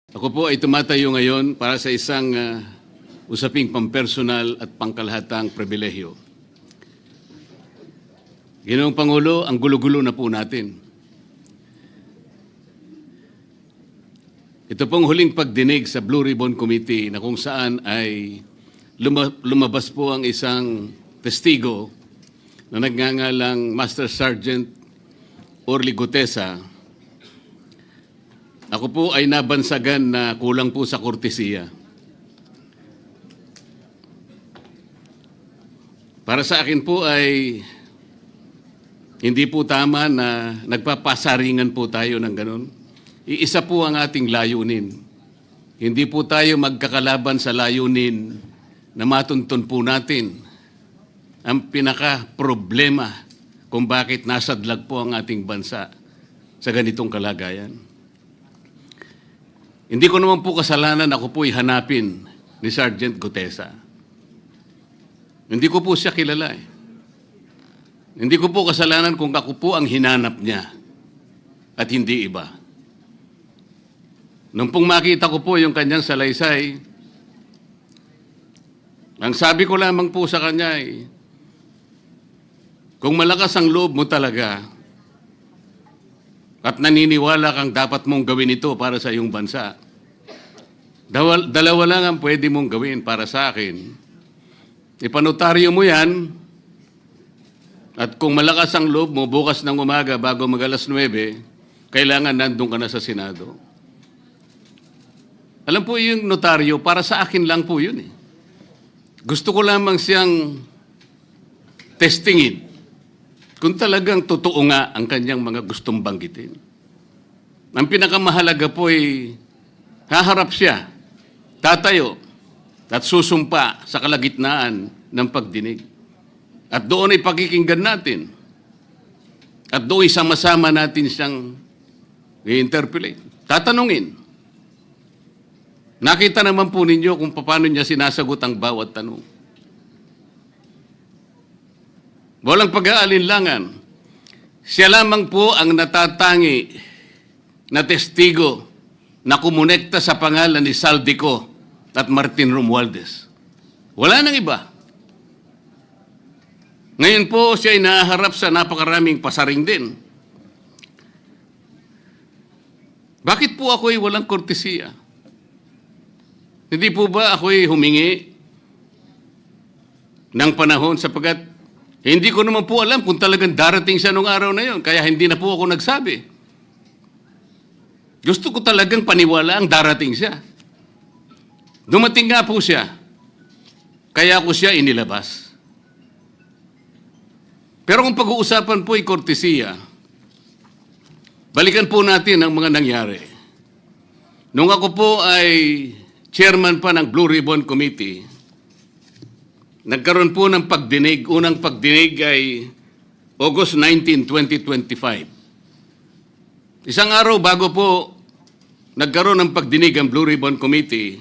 Ako po ay tumatayo ngayon para sa isang usaping pampersonal at pangkalahatang pribilehyo. Ginoong Pangulo, ang gulo-gulo na po natin. Ito pong huling pagdinig sa Blue Ribbon Committee na kung saan ay lumabas po ang isang testigo na nagngangalang Master Sergeant Orly Gutesa. Ako po ay nabansagan na kulang po sa kortesiya. Para sa akin po ay hindi po tama na nagpapasaringan po tayo ng ganun. Iisa po ang ating layunin. Hindi po tayo magkakalaban sa layunin na matuntun po natin ang pinaka-problema kung bakit nasadlag po ang ating bansa sa ganitong kalagayan. Hindi ko naman po kasalanan ako po'y hanapin ni Sergeant Gutesa. Hindi ko po siya kilala eh. Hindi ko po kasalanan kung ako po ang hinanap niya at hindi iba. Nung pong makita ko po yung kanyang salaysay, ang sabi ko lamang po sa kanya ay, kung malakas ang loob mo talaga at naniniwala kang dapat mong gawin ito para sa iyong bansa, dalawa lang ang pwede mong gawin para sa akin. Ipanotaryo mo yan, at kung malakas ang loob mo, bukas ng umaga bago mag-alas 9, kailangan nandun ka na sa Senado. Alam po yung notaryo, para sa akin lang po yun eh. Gusto ko lamang siyang testingin kung talagang totoo nga ang kanyang mga gustong banggitin. Ang pinakamahalaga po ay haharap siya, tatayo, at susumpa sa kalagitnaan ng pagdinig. At doon ay pakikinggan natin. At doon ay sama-sama natin siyang i-interpolate. Tatanungin. Nakita naman po ninyo kung paano niya sinasagot ang bawat tanong. Walang pag-aalinlangan. Siya lamang po ang natatangi na testigo na kumonekta sa pangalan ni Saldico at Martin Romualdez. Wala nang iba. Ngayon po siya ay naharap sa napakaraming pasaring din. Bakit po ako'y walang kortesiya? Hindi po ba ako'y humingi ng panahon sapagkat hindi ko naman po alam kung talagang darating siya nung araw na yon, kaya hindi na po ako nagsabi. Gusto ko talagang paniwala ang darating siya. Dumating nga po siya, kaya ko siya inilabas. Pero kung pag-uusapan po ay kortesiya, balikan po natin ang mga nangyari. Nung ako po ay chairman pa ng Blue Ribbon Committee, nagkaroon po ng pagdinig. Unang pagdinig ay August 19, 2025. Isang araw bago po nagkaroon ng pagdinig ang Blue Ribbon Committee,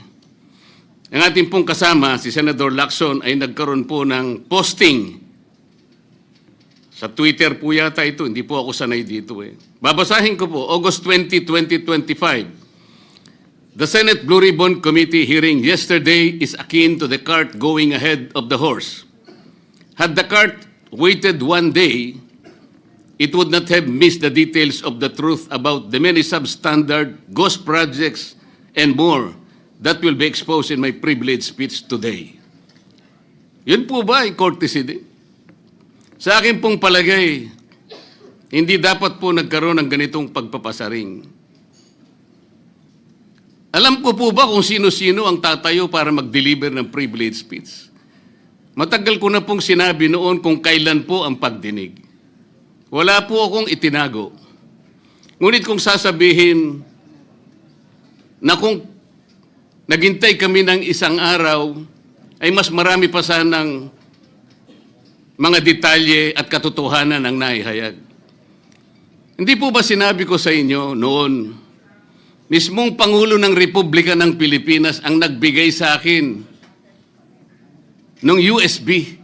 ang ating pong kasama, si Senator Lacson, ay nagkaroon po ng posting. Sa Twitter po yata ito, hindi po ako sanay dito eh. Babasahin ko po, August 20, 2025. The Senate Blue Ribbon Committee hearing yesterday is akin to the cart going ahead of the horse. Had the cart waited one day, it would not have missed the details of the truth about the many substandard ghost projects and more that will be exposed in my privileged speech today. Yun po ba ay courtesy din? Sa akin pong palagay, hindi dapat po nagkaroon ng ganitong pagpapasaring. Alam ko po ba kung sino-sino ang tatayo para mag-deliver ng privileged speech? Matagal ko na pong sinabi noon kung kailan po ang pagdinig. Wala po akong itinago. Ngunit kung sasabihin na kung naghintay kami ng isang araw, ay mas marami pa sanang mga detalye at katotohanan ang naihayag. Hindi po ba sinabi ko sa inyo noon, mismong Pangulo ng Republika ng Pilipinas ang nagbigay sa akin ng USB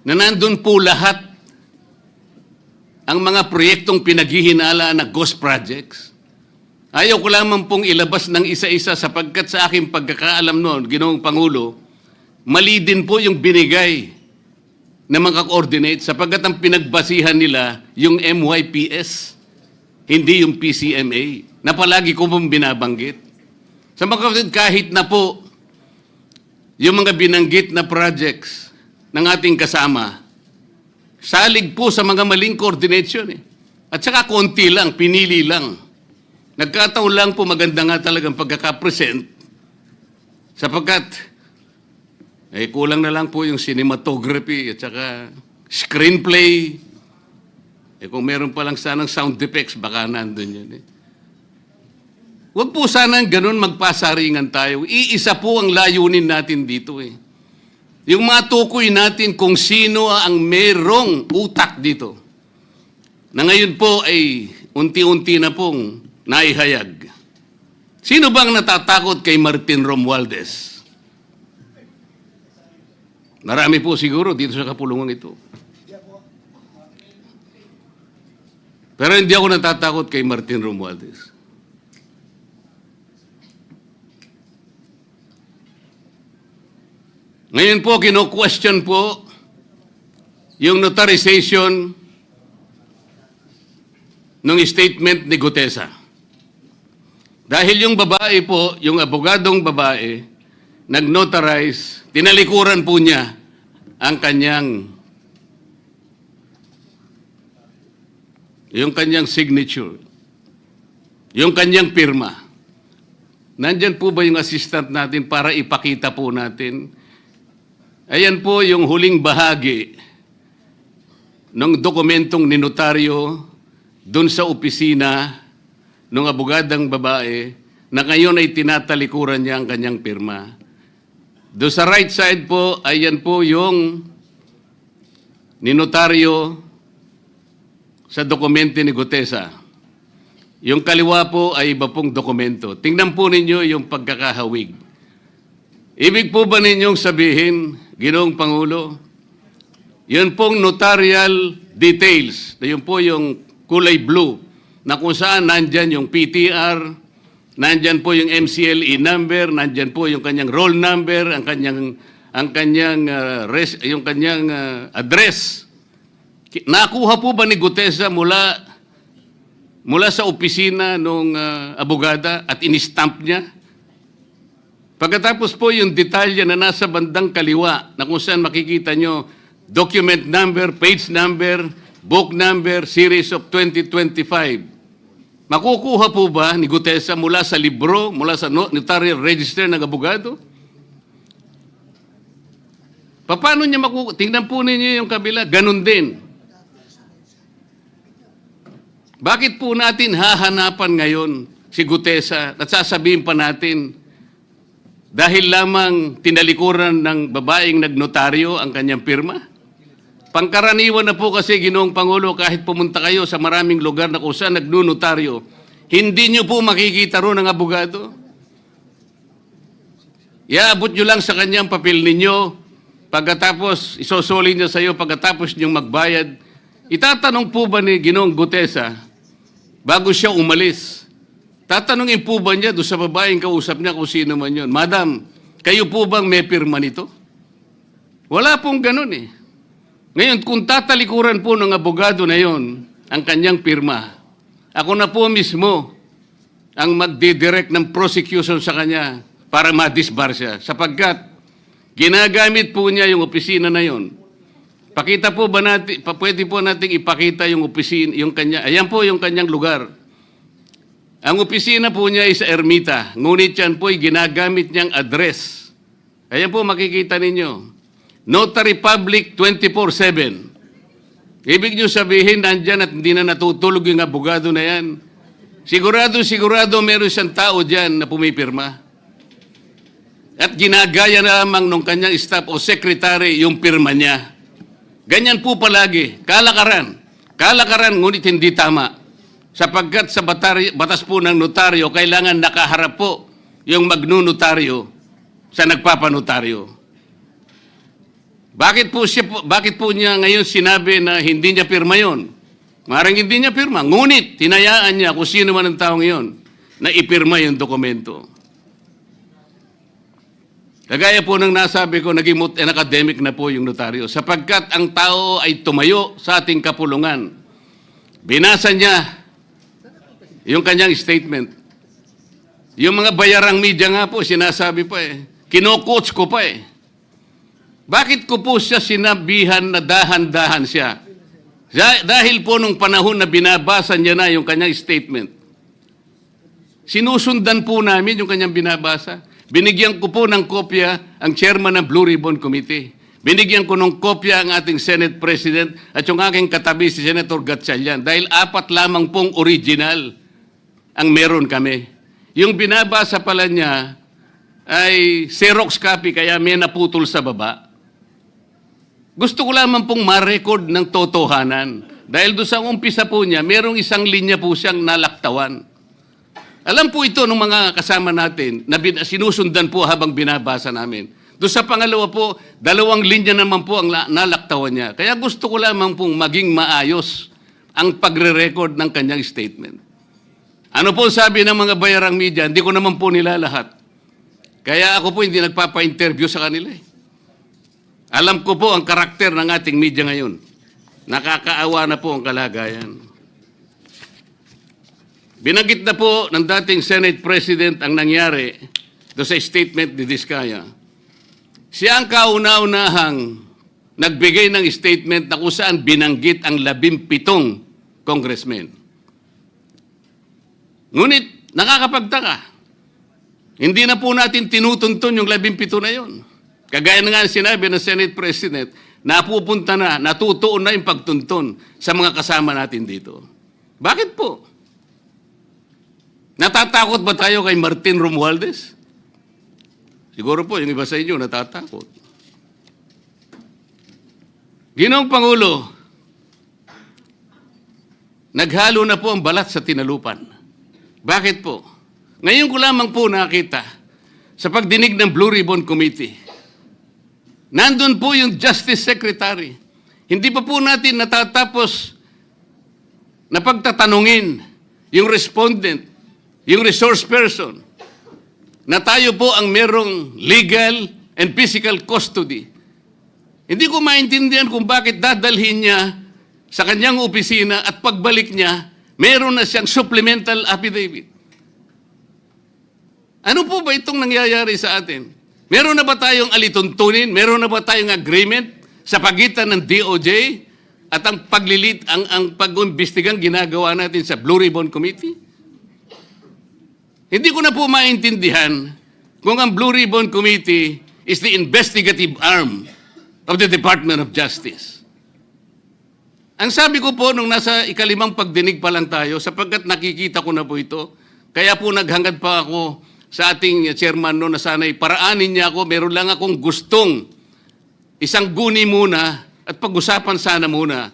na nandun po lahat ang mga proyektong pinaghihinala na ghost projects. Ayaw ko lamang pong ilabas ng isa-isa sapagkat sa aking pagkakaalam noon, Ginoong Pangulo, mali din po yung binigay na mga coordinate sapagkat ang pinagbasihan nila yung MYPS, hindi yung PCMA, na palagi ko pong binabanggit. Sa mga kapatid, kahit na po yung mga binanggit na projects ng ating kasama, salig po sa mga maling coordination. At saka konti lang, pinili lang. Nagkataon lang po maganda nga talagang pagkakapresent sapagkat kulang na lang po yung cinematography at saka screenplay. Kung meron pa lang sanang sound effects, baka nandun yan. Huwag po sanang ganun magpasaringan tayo. Iisa po ang layunin natin dito. Yung matukoy natin kung sino ang merong utak dito. Na ngayon po ay unti-unti na pong naihayag. Sino bang natatakot kay Martin Romualdez? Marami po siguro dito sa kapulungan ito. Pero hindi ako natatakot kay Martin Romualdez. Ngayon po, kino-question po yung notarization ng statement ni Gutesa. Dahil yung babae po, yung abogadong babae, nag-notarize, tinalikuran po niya ang yung kanyang signature, yung kanyang pirma. Nandyan po ba yung assistant natin para ipakita po natin? Ayan po yung huling bahagi ng dokumentong ninotaryo dun sa opisina ng abogadang babae na ngayon ay tinatalikuran niya ang kanyang pirma. Do sa right side po, ayan po yung ninotaryo sa dokumento ni Gutesa. Yung kaliwa po ay iba pong dokumento. Tingnan po ninyo yung pagkakahawig. Ibig po ba ninyong sabihin, Ginoong Pangulo, yun pong notarial details, na yun po yung kulay blue, na kung saan nandyan yung PTR, nandyan po yung MCLE number, nandyan po yung kanyang roll number, yung kanyang address. Nakuha po ba ni Gutesa mula sa opisina ng abogada at in-stamp niya? Pagkatapos po yung detalye na nasa bandang kaliwa, na kung saan makikita nyo document number, page number, book number, series of 2025. Makukuha po ba ni Gutesa mula sa libro, mula sa notarial register ng abogado? Paano niya makukuha? Tingnan po ninyo yung kabila, ganun din. Bakit po natin hahanapan ngayon si Gutesa at sasabihin pa natin dahil lamang tinalikuran ng babaeng nagnotaryo ang kanyang pirma? Pangkaraniwan na po kasi, Ginoong Pangulo, kahit pumunta kayo sa maraming lugar na kung saan nagnunotaryo, hindi nyo po makikita roon ang abogado. Iaabot nyo lang sa kanyang papel ninyo, pagkatapos isosoli niya sa iyo, pagkatapos nyong magbayad. Itatanong po ba ni Ginoong Gutesa, bago siya umalis, tatanungin po ba niya doon sa babaeng kausap niya kung sino man yun, Madam, kayo po bang may pirma nito? Wala pong ganun eh. Ngayon, kung tatalikuran po ng abogado na yon ang kanyang pirma, ako na po mismo ang magdidirect ng prosecution sa kanya para ma-disbar siya. Sapagkat ginagamit po niya yung opisina na yon. Pakita po ba natin, pwede po nating ipakita yung opisina, yung kanya, ayan po yung kanyang lugar. Ang opisina po niya ay sa Ermita, ngunit yan po ay ginagamit niyang address. Ayan po makikita ninyo. Notary Public 24/7. Ibig nyo sabihin, nandyan at hindi na natutulog yung abogado na yan. Sigurado meron siyang tao dyan na pumipirma. At ginagaya na lamang nung kanyang staff o secretary yung pirma niya. Ganyan po palagi. Kalakaran. Kalakaran, ngunit hindi tama. Sapagkat sa batas po ng notaryo, kailangan nakaharap po yung magnunotaryo sa nagpapanotaryo. Bakit po niya ngayon sinabi na hindi niya pirma yon? Maring hindi niya pirma. Ngunit, tinayaan niya kung sino man ang taong iyon. na ipirma yung dokumento. Kagaya po ng nasabi ko, naging academic na po yung notaryo sapagkat ang tao ay tumayo sa ating kapulungan. Binasa niya yung kanyang statement. Yung mga bayarang media nga po, sinasabi pa kino-coach ko pa Bakit ko po siya sinabihan na dahan-dahan siya? Dahil po nung panahon na binabasa niya na yung kanyang statement, sinusundan po namin yung kanyang binabasa. Binigyan ko po ng kopya ang chairman ng Blue Ribbon Committee. Binigyan ko ng kopya ang ating Senate President at yung aking katabi si Senator Gatchalian dahil 4 lamang pong original ang meron kami. Yung binabasa pala niya ay Xerox copy kaya may naputol sa baba. Gusto ko lamang pong ma-record ng totohanan. Dahil doon sa umpisa po niya, merong isang linya po siyang nalaktawan. Alam po ito ng mga kasama natin na sinusundan po habang binabasa namin. Doon sa pangalawa po, 2 linya naman po ang nalaktawan niya. Kaya gusto ko lamang pong maging maayos ang pagre-record ng kanyang statement. Ano po sabi ng mga bayarang media? Hindi ko naman po nila lahat. Kaya ako po hindi nagpapa-interview sa kanila Alam ko po ang karakter ng ating media ngayon. Nakakaawa na po ang kalagayan. Binanggit na po ng dating Senate President ang nangyari do sa statement ni Diskaya. Siya ang kauna-unahang nagbigay ng statement na kung saan binanggit ang 17 congressmen. Ngunit nakakapagtaka. Hindi na po natin tinutuntun yung 17 na yon. Kagaya na nga sinabi ng Senate President, napupunta na, natutuon na yung pagtuntun sa mga kasama natin dito. Bakit po? Natatakot ba tayo kay Martin Romualdez? Siguro po, yung iba sa inyo natatakot. Ginoong Pangulo, naghalo na po ang balat sa tinalupan. Bakit po? Ngayon ko lamang po nakita sa pagdinig ng Blue Ribbon Committee. Nandun po yung Justice Secretary. Hindi pa po natin natatapos na pagtatanungin yung respondent, yung resource person, na tayo po ang merong legal and physical custody. Hindi ko maintindihan kung bakit dadalhin niya sa kanyang opisina at pagbalik niya, meron na siyang supplemental affidavit. Ano po ba itong nangyayari sa atin? Meron na ba tayong alituntunin? Meron na ba tayong agreement sa pagitan ng DOJ at ang pag-imbestigang ginagawa natin sa Blue Ribbon Committee? Hindi ko na po maintindihan kung ang Blue Ribbon Committee is the investigative arm of the Department of Justice. Ang sabi ko po nung nasa ikalimang pagdinig pa lang tayo, sapagkat nakikita ko na po ito, kaya po naghangad pa ako sa ating chairman no na sana'y paraanin niya ako, meron lang akong gustong isang guni muna at pag-usapan sana muna.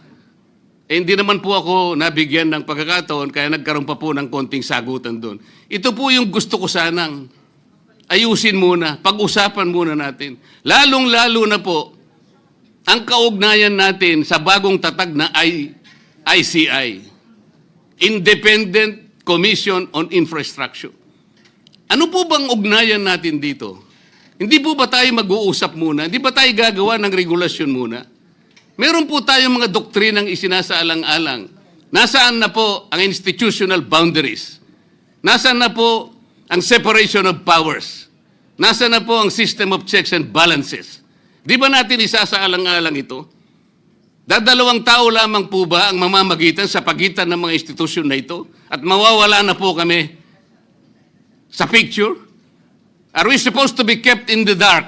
Hindi naman po ako nabigyan ng pagkakataon kaya nagkaroon pa po ng konting sagutan doon. Ito po yung gusto ko sanang ayusin muna, pag-usapan muna natin. Lalong-lalo na po ang kaugnayan natin sa bagong tatag na ICI, Independent Commission on Infrastructure. Ano po bang ugnayan natin dito? Hindi po ba tayo mag-uusap muna? Hindi ba tayo gagawa ng regulasyon muna? Meron po tayong mga doktrinang isinasaalang-alang. Nasaan na po ang institutional boundaries? Nasaan na po ang separation of powers? Nasaan na po ang system of checks and balances? Di ba natin isasaalang-alang ito? Dadalawang tao lamang po ba ang mamamagitan sa pagitan ng mga institusyon na ito? At mawawala na po kami sa picture? Are we supposed to be kept in the dark,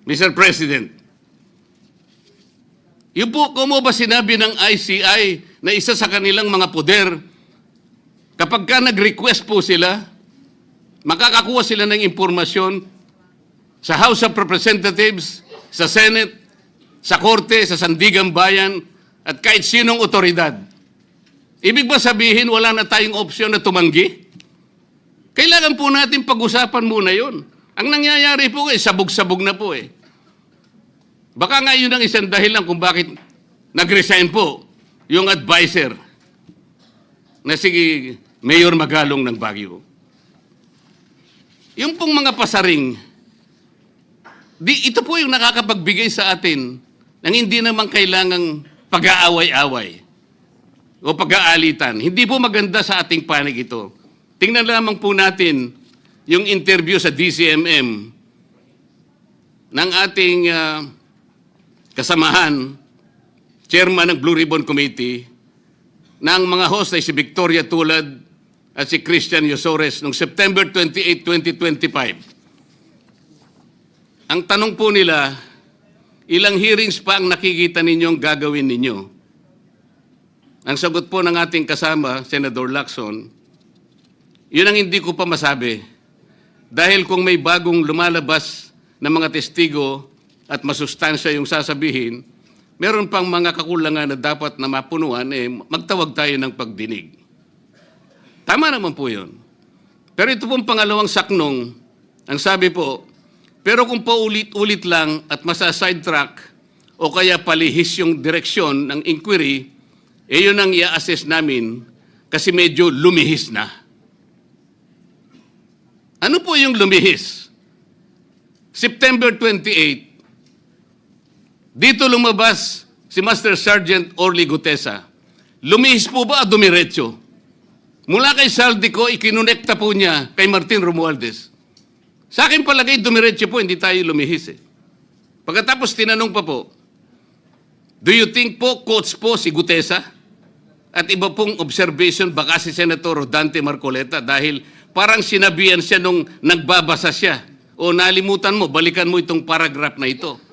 Mr. President? Yung po, kung mo ba sinabi ng ICI na isa sa kanilang mga poder, kapag ka nag-request po sila, makakakuha sila ng impormasyon sa House of Representatives, sa Senate, sa Korte, sa Sandigang Bayan, at kahit sinong otoridad. Ibig ba sabihin wala na tayong opsyon na tumanggi? Kailangan po natin pag-usapan muna yon. Ang nangyayari po sabog-sabog na po Baka nga yun ang isang dahilan kung bakit nag-resign po yung advisor na si Mayor Magalong ng Baguio. yung pong mga pasaring, ito po yung nakakapagbigay sa atin ng hindi naman kailangang pag-aaway-away o pag-aalitan. Hindi po maganda sa ating panig ito. Tingnan lamang po natin yung interview sa DCMM ng ating kasamahan, chairman ng Blue Ribbon Committee, na ang mga host ay si Victoria Tulad at si Christian Yosores noong September 28, 2025. Ang tanong po nila, ilang hearings pa ang nakikita ninyong gagawin ninyo? Ang sagot po ng ating kasama, Senator Lacson, yun ang hindi ko pa masabi. Dahil kung may bagong lumalabas na mga testigo at masustansya yung sasabihin, meron pang mga kakulangan na dapat na mapunuan, magtawag tayo ng pagdinig. Tama naman po yun. Pero ito pong pangalawang saknong, ang sabi po, pero kung paulit-ulit lang at masa-sidetrack o kaya palihis yung direksyon ng inquiry, yun ang i-assess namin kasi medyo lumihis na. Ano po yung lumihis? September 28, dito lumabas si Master Sergeant Orly Gutesa. Lumihis po ba o dumiretso? Mula kay Saldico, ikinonekta po niya kay Martin Romualdez. Sa akin palagay, dumiretso po, hindi tayo lumihis. Pagkatapos tinanong pa po, do you think po, coach po si Gutesa? At iba pong observation, baka si Senator Rodante Marcoleta dahil parang sinabihan siya nung nagbabasa siya. O nalimutan mo, balikan mo itong paragraph na ito.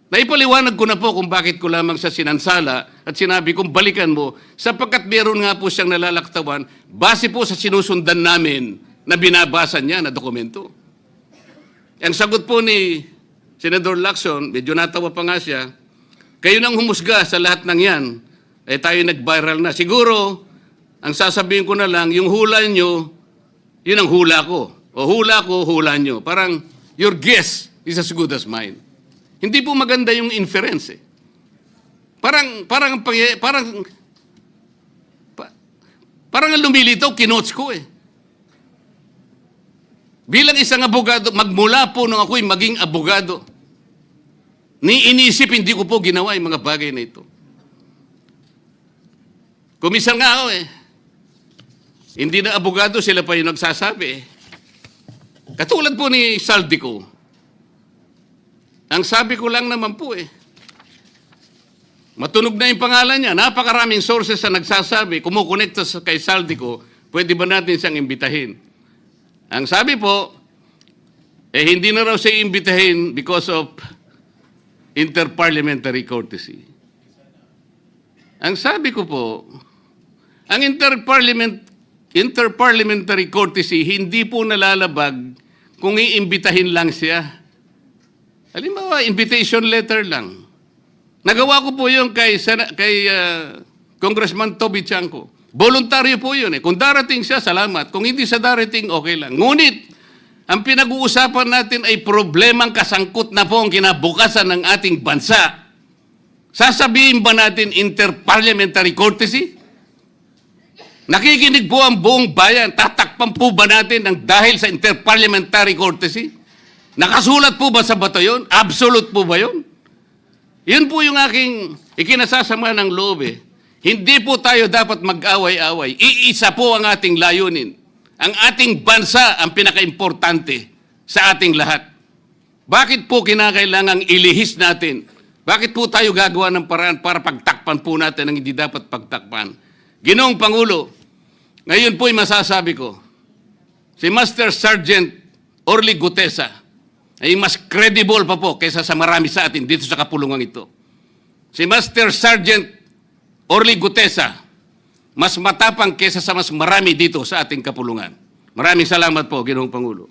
Naipaliwanag ko na po kung bakit ko lamang siya sinansala at sinabi kong balikan mo sapagkat meron nga po siyang nalalaktawan base po sa sinusundan namin na binabasa niya na dokumento. Ang sagot po ni Senator Lacson, medyo natawa pa nga siya, kayo nang humusga sa lahat ng yan, tayo nag-viral na. Siguro, ang sasabihin ko na lang, yung hula nyo, yun ang hula ko. O hula ko, hula nyo. Parang, your guess is as good as mine. Hindi po maganda yung inference Parang ang lumilitaw, kinots ko Bilang isang abogado, magmula po nung ako'y maging abogado, inisip, hindi ko po ginawa yung mga bagay na ito. Kumisal nga ako Hindi na abogado, sila pa yung nagsasabi Katulad po ni Saldico. Ang sabi ko lang naman po matunog na yung pangalan niya. Napakaraming sources na nagsasabi, kumukonekta kay Saldico, pwede ba natin siyang imbitahin? Ang sabi po, hindi na raw siya imbitahin because of interparliamentary courtesy. Ang sabi ko po, ang interparliamentary courtesy hindi po nalalabag kung iimbitahin lang siya. Halimbawa, invitation letter lang. Nagawa ko po yun kay Congressman Toby Chanco. Voluntaryo po yun Kung darating siya, salamat. Kung hindi siya darating, okay lang. Ngunit, ang pinag-uusapan natin ay problemang kasangkot na po ang kinabukasan ng ating bansa. Sasabihin ba natin interparliamentary courtesy? Nakikinig po ang buong bayan. Tatakpan po ba natin ng dahil sa interparliamentary courtesy? Nakasulat po ba sa bato yun? Absolute po ba yun? Yun po yung aking ikinasasama ng loob Hindi po tayo dapat mag-away-away. Iisa po ang ating layunin. Ang ating bansa ang pinaka-importante sa ating lahat. Bakit po kinakailangang ilihis natin? Bakit po tayo gagawa ng paraan para pagtakpan po natin ang hindi dapat pagtakpan? Ginoong Pangulo, ngayon po'y masasabi ko, si Master Sergeant Orly Gutesa ay mas credible pa po kaysa sa marami sa atin dito sa kapulungan ito. Si Master Sergeant Orly Gutesa, mas matapang kaysa sa mas marami dito sa ating kapulungan. Maraming salamat po, Ginoong Pangulo.